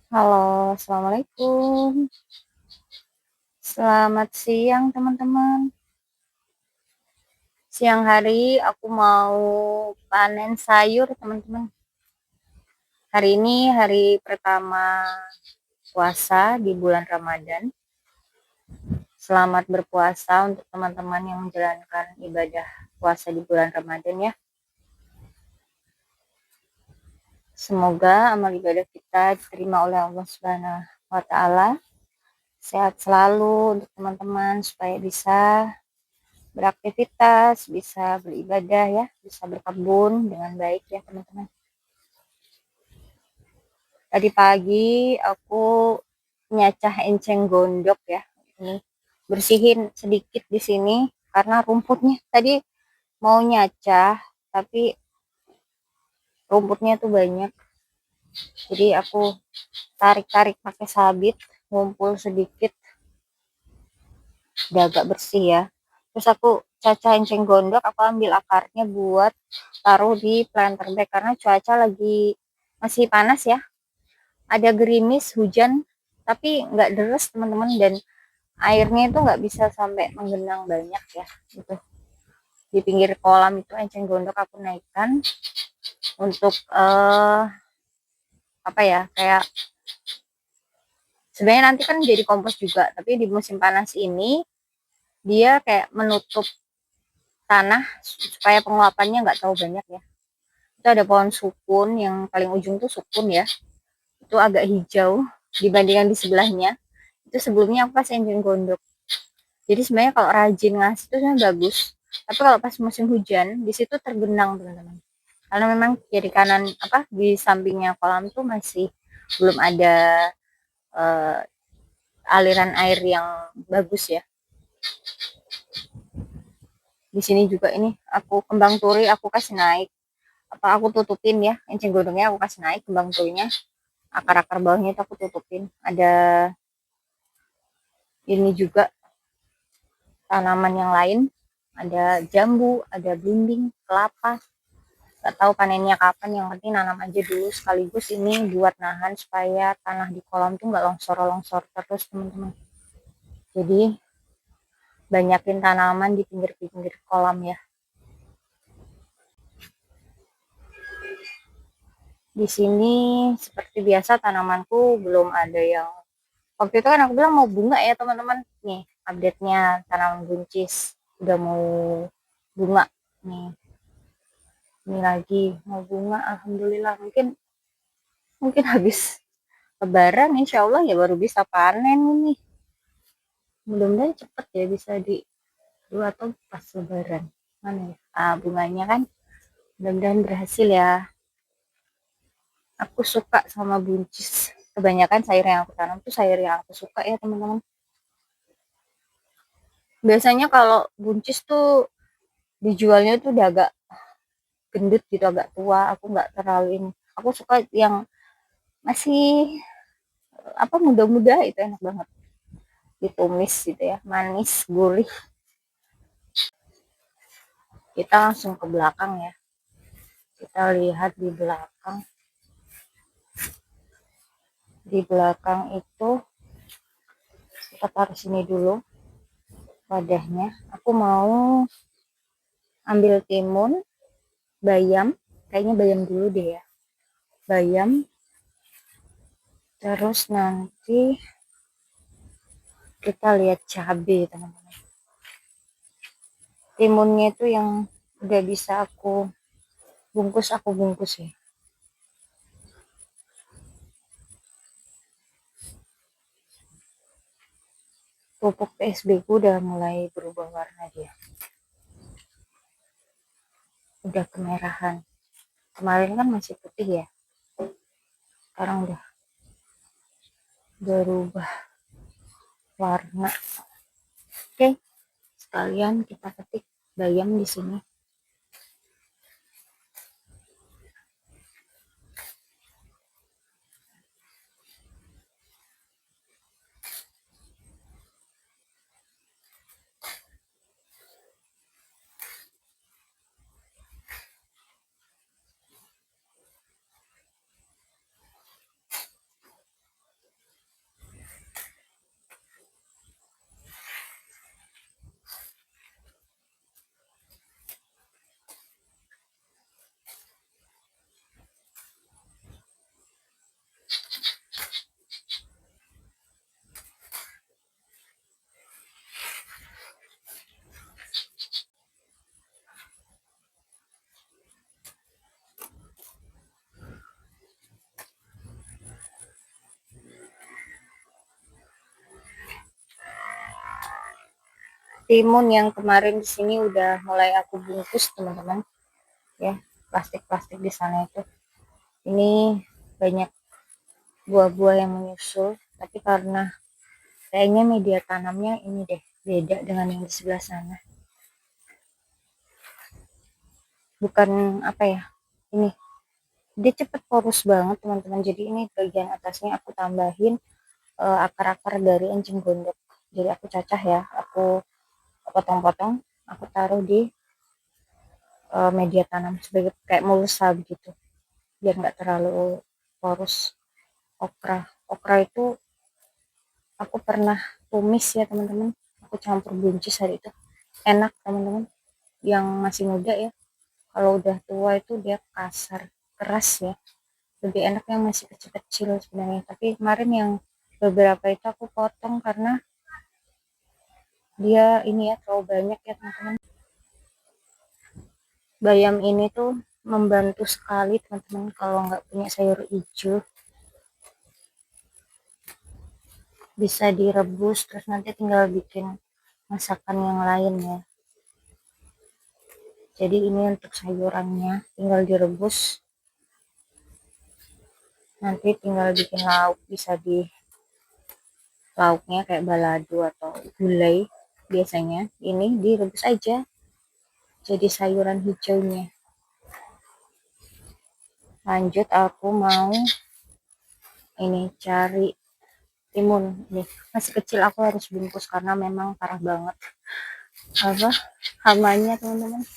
Halo, assalamualaikum. Selamat siang, teman-teman. Siang hari aku mau panen sayur, teman-teman. Hari ini hari pertama puasa di bulan Ramadan. Selamat berpuasa untuk teman-teman yang menjalankan ibadah puasa di bulan Ramadan ya. Semoga amal ibadah kita diterima oleh Allah Subhanahu wa taala. Sehat selalu untuk teman-teman supaya bisa beraktivitas, bisa beribadah ya, bisa berkebun dengan baik ya teman-teman. Tadi pagi aku nyacah enceng gondok ya. Ini bersihin sedikit di sini karena rumputnya tadi mau nyacah tapi rumputnya tuh banyak. Jadi aku tarik-tarik pakai sabit, ngumpul sedikit, udah agak bersih ya. Terus aku cacah enceng gondok, aku ambil akarnya buat taruh di planter bag karena cuaca lagi masih panas ya. Ada gerimis, hujan, tapi nggak deres teman-teman, dan airnya itu nggak bisa sampai menggenang banyak ya. Gitu. Di pinggir kolam itu enceng gondok aku naikkan untuk apa ya, kayak sebenarnya nanti kan jadi kompos juga, tapi di musim panas ini dia kayak menutup tanah supaya penguapannya nggak terlalu banyak ya. Itu ada pohon sukun yang paling ujung tuh sukun ya, itu agak hijau dibandingkan di sebelahnya. Itu sebelumnya aku kasih enceng gondok. Jadi sebenarnya kalau rajin ngasih itu sebenarnya bagus, tapi kalau pas musim hujan di situ tergenang teman-teman, karena memang kiri kanan apa di sampingnya kolam tuh masih belum ada uh, aliran air yang bagus ya. Di sini juga ini aku kembang turi aku kasih naik, apa aku tutupin ya, enceng gondongnya aku kasih naik, kembang turinya akar-akar bawahnya itu aku tutupin. Ada ini juga tanaman yang lain, ada jambu, ada belimbing, kelapa. Gak tahu panennya kapan, yang penting nanam aja dulu sekaligus ini buat nahan supaya tanah di kolam tuh nggak longsor-longsor terus teman-teman. Jadi banyakin tanaman di pinggir-pinggir kolam ya. Di sini seperti biasa tanamanku belum ada yang, waktu itu kan aku bilang mau bunga ya teman-teman. Nih update-nya, tanaman buncis udah mau bunga nih. Ini lagi mau bunga, alhamdulillah. Mungkin habis lebaran insya Allah ya baru bisa panen ini. Mudah-mudahan cepet ya bisa di dua atau pas lebaran. Mana ya? Bunganya kan mudah-mudahan berhasil ya. Aku suka sama buncis. Kebanyakan sayur yang aku tanam tuh sayur yang aku suka ya teman-teman. Biasanya kalau buncis tuh dijualnya tuh udah agak gendut gitu, agak tua. Aku nggak terlalu ini. Aku suka yang masih apa muda-muda, itu enak banget. Ditumis gitu ya, manis, gurih. Kita langsung ke belakang ya. Kita lihat di belakang. Di belakang itu kita taruh sini dulu wadahnya. Aku mau ambil timun, bayam, kayaknya bayam dulu deh ya. Bayam, terus nanti kita lihat cabai teman-teman. Timunnya itu yang udah bisa aku bungkus ya. Pupuk PSB ku udah mulai berubah warna dia. Udah kemerahan. Kemarin kan masih putih ya. Sekarang udah berubah warna. Oke, sekalian kita ketik bayam di sini. Timun yang kemarin di sini udah mulai aku bungkus teman-teman ya, plastik-plastik di sana itu. Ini banyak buah-buah yang menyusul, tapi karena kayaknya media tanamnya ini deh beda dengan yang di sebelah sana. Bukan apa ya, ini dia cepet porus banget teman-teman. Jadi ini bagian atasnya aku tambahin akar-akar dari enceng gondok. Jadi aku cacah ya, aku potong-potong, aku taruh di media tanam sebagai kayak mulsa begitu, biar nggak terlalu porus. Okra itu aku pernah tumis ya teman-teman, aku campur buncis hari itu, enak teman-teman. Yang masih muda ya, kalau udah tua itu dia kasar, keras ya, lebih enak yang masih kecil-kecil sebenarnya. Tapi kemarin yang beberapa itu aku potong karena dia ini ya terlalu banyak ya teman-teman. Bayam ini tuh membantu sekali teman-teman kalau nggak punya sayur hijau. Bisa direbus terus nanti tinggal bikin masakan yang lain ya. Jadi ini untuk sayurannya tinggal direbus, nanti tinggal bikin lauk, bisa di lauknya kayak balado atau gulai. Biasanya ini direbus aja jadi sayuran hijaunya. Lanjut aku mau ini cari timun nih, masih kecil, aku harus bungkus karena memang parah banget apa hamanya teman-teman.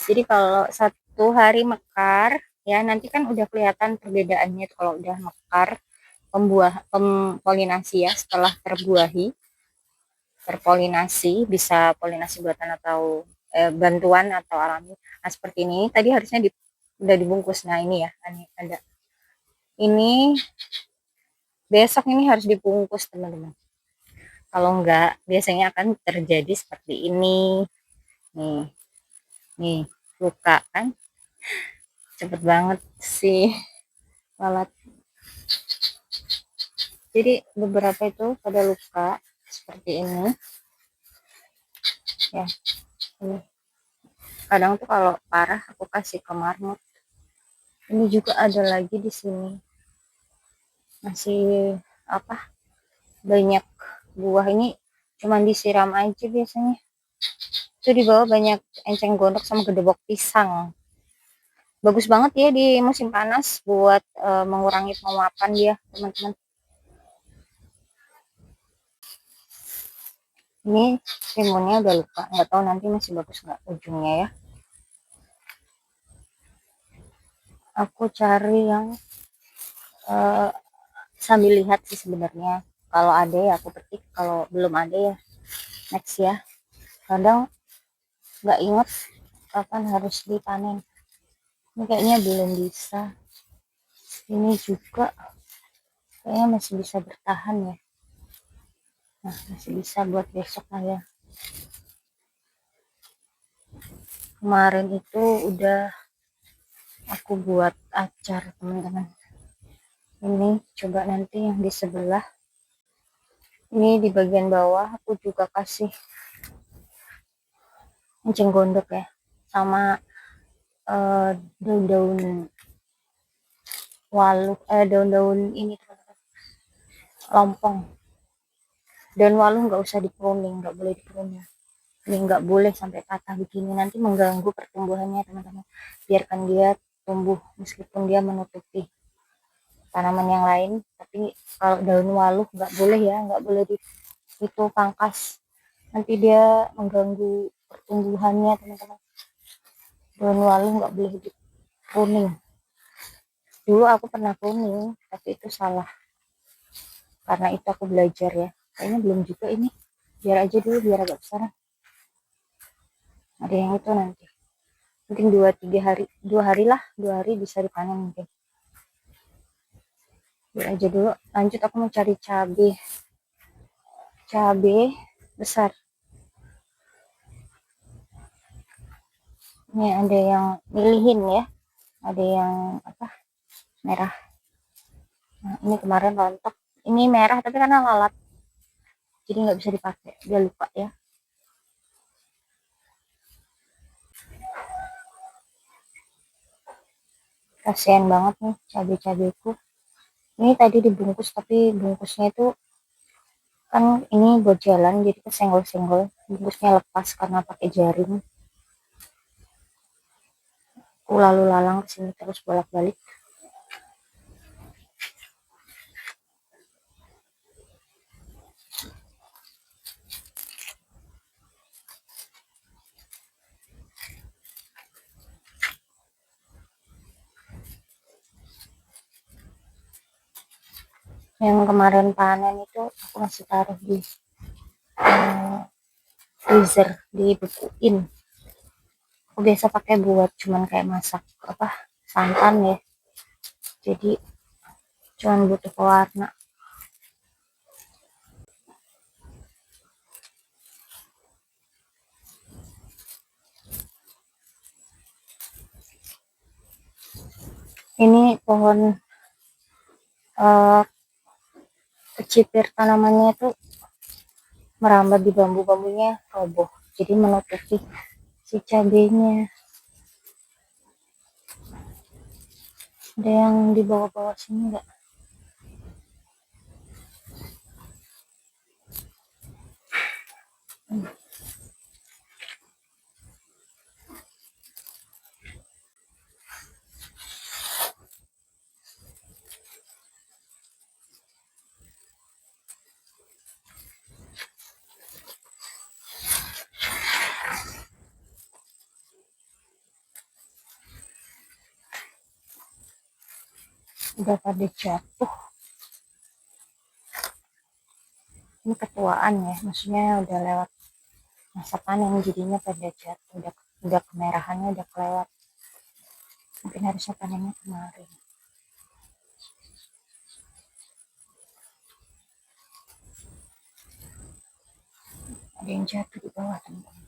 Jadi kalau 1 hari mekar ya, nanti kan udah kelihatan perbedaannya tuh kalau udah mekar, polinasi ya, setelah terpolinasi, bisa polinasi buatan atau bantuan atau alami. Nah seperti ini tadi harusnya udah dibungkus. Nah ini ya, ini ada ini, besok ini harus dibungkus teman-teman. Kalau enggak biasanya akan terjadi seperti ini nih, nih luka kan, cepet banget sih lalat. Jadi beberapa itu pada luka seperti ini ya. Ini kadang tuh kalau parah aku kasih ke marmut. Ini juga ada lagi di sini, masih apa, banyak buah ini, cuman disiram aja biasanya. Itu di bawah banyak enceng gondok sama gedebok pisang. Bagus banget ya di musim panas buat mengurangi penguapan dia teman-teman. Ini timunnya udah luka, nggak tahu nanti masih bagus nggak ujungnya ya. Aku cari yang sambil lihat sih sebenarnya. Kalau ada ya aku petik, kalau belum ada ya next ya. Kadang nggak inget kapan harus dipanen. Ini kayaknya belum bisa. Ini juga kayaknya masih bisa bertahan ya. Nah masih bisa buat besok lah ya. Kemarin itu udah aku buat acar teman-teman. Ini coba nanti yang di sebelah, ini di bagian bawah aku juga kasih enceng gondok ya, sama daun-daun walu, daun-daun ini teman-teman, lompong. Daun walu nggak usah di pruning, nggak boleh di pruning. Ini nggak boleh sampai patah begini, nanti mengganggu pertumbuhannya teman-teman. Biarkan dia tumbuh meskipun dia menutupi tanaman yang lain, tapi kalau daun walu nggak boleh ya, nggak boleh di itu pangkas, nanti dia mengganggu pertumbuhannya teman-teman. Daun walu nggak boleh di pruning. Dulu aku pernah pruning tapi itu salah, karena itu aku belajar ya. Kayaknya belum juga ini, biar aja dulu biar agak besar. Ada yang itu nanti mungkin 2-3 hari, 2 hari lah, 2 hari bisa dipanen mungkin. Biar aja dulu. Lanjut aku mau cari cabe besar. Ini ada yang milihin ya, ada yang apa, merah. Nah, ini kemarin rontok, ini merah tapi karena lalat jadi nggak bisa dipakai, dia lupa ya. Kasihan banget nih cabai-cabeku. Ini tadi dibungkus, tapi bungkusnya itu kan ini buat jalan jadi kesenggol-senggol. Bungkusnya lepas karena pakai jaring. Aku lalu lalang kesini terus bolak-balik. Yang kemarin panen itu aku masih taruh di freezer, dibekuin. Aku biasa pakai buat cuman kayak masak apa santan ya, jadi cuman butuh pewarna. Ini pohon kecipir tanamannya itu merambat di bambu-bambunya, roboh jadi menutupi si cabenya. Ada yang di bawah-bawah sini enggak? Udah pada jatuh. Ini ketuaan ya, maksudnya udah lewat masa panen jadinya pada jatuh, udah kemerahannya udah kelewat. Mungkin harusnya panennya kemarin. Ada yang jatuh di bawah teman-teman.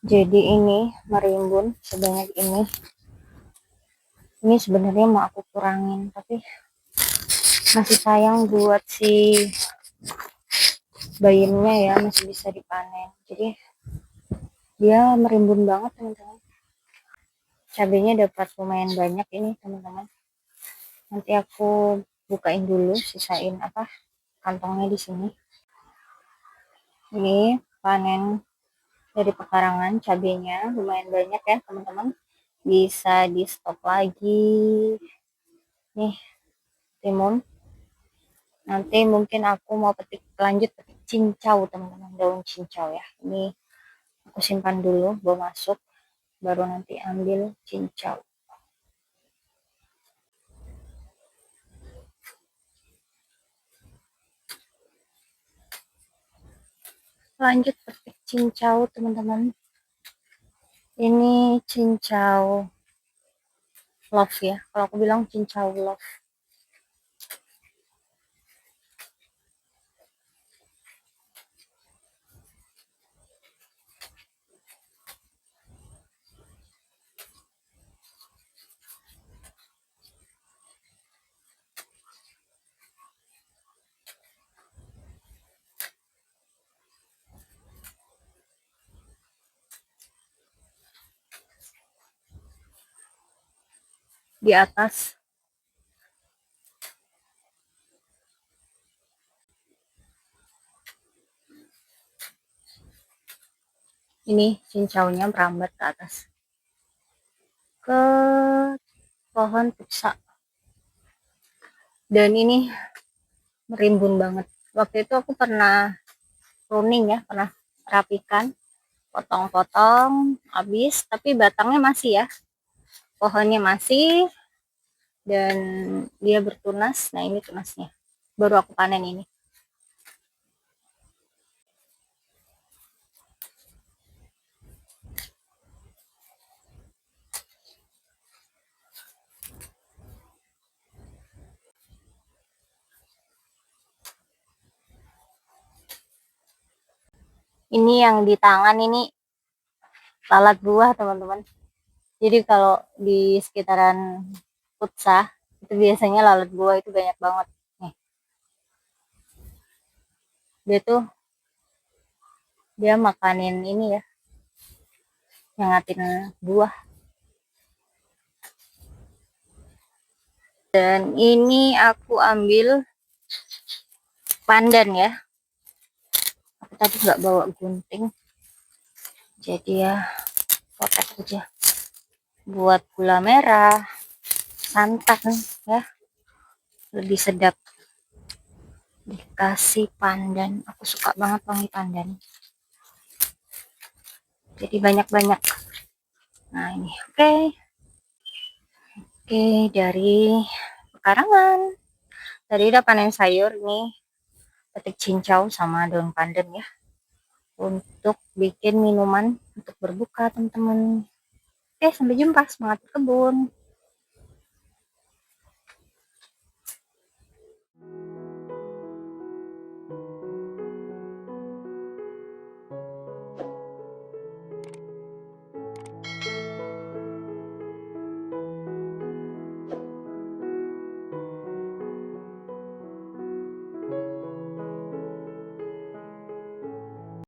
Jadi ini merimbun sebanyak ini sebenarnya mau aku kurangin, tapi masih sayang buat si bayamnya ya, masih bisa dipanen. Jadi dia merimbun banget teman-teman. Cabenya dapat lumayan banyak ini teman-teman. Nanti aku bukain dulu, sisain apa kantongnya di sini. Ini panen dari pekarangan cabenya lumayan banyak ya teman-teman. Bisa di stok lagi. Nih timun. Nanti mungkin aku mau lanjut petik cincau teman-teman, daun cincau ya. Ini aku simpan dulu, bawa masuk, baru nanti ambil cincau. Lanjut petik cincau teman-teman. Ini cincau love ya, kalau aku bilang cincau love. Di atas ini cincaunya merambat ke atas ke pohon puksa, dan ini merimbun banget. Waktu itu aku pernah pruning ya, pernah rapikan, potong-potong habis, tapi batangnya masih ya, pohonnya masih, dan dia bertunas. Nah ini tunasnya, baru aku panen ini. Ini yang di tangan ini lalat buah, teman-teman. Jadi kalau di sekitaran Putsah itu biasanya lalat buah itu banyak banget. Nih, dia makanin ini ya, nyangatin buah. Dan ini aku ambil pandan ya. Aku tadi nggak bawa gunting, jadi ya potek aja buat gula merah, santan ya, lebih sedap dikasih pandan. Aku suka banget wangi pandan, jadi banyak-banyak. Nah ini oke. Dari pekarangan tadi udah panen sayur nih, petik cincau sama daun pandan ya, untuk bikin minuman untuk berbuka, teman-teman. Sampai jumpa, semangat berkebun.